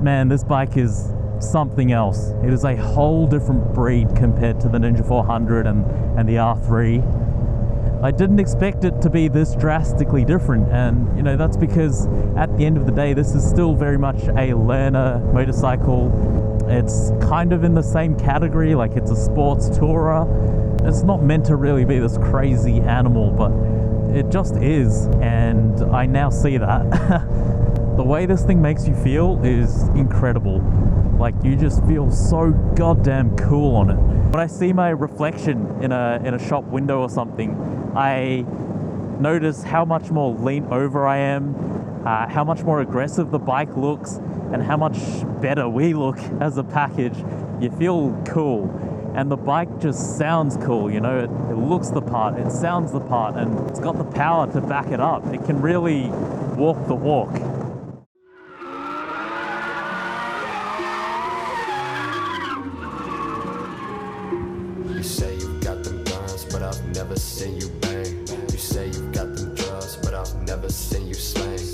man, this bike is something else. It is a whole different breed compared to the Ninja 400 and the R3. I didn't expect it to be this drastically different, and you know, that's because at the end of the day, this is still very much a learner motorcycle. It's kind of in the same category, like it's a sports tourer. It's not meant to really be this crazy animal, but it just is, and I now see that. The way this thing makes you feel is incredible. Like, you just feel so goddamn cool on it. When I see my reflection in a shop window or something, I notice how much more lean over I am, how much more aggressive the bike looks, and how much better we look as a package. You feel cool, and the bike just sounds cool, you know. It looks the part, it sounds the part, and it's got the power to back it up. It can really walk the walk. You say you got them guns, but I've never seen you bang.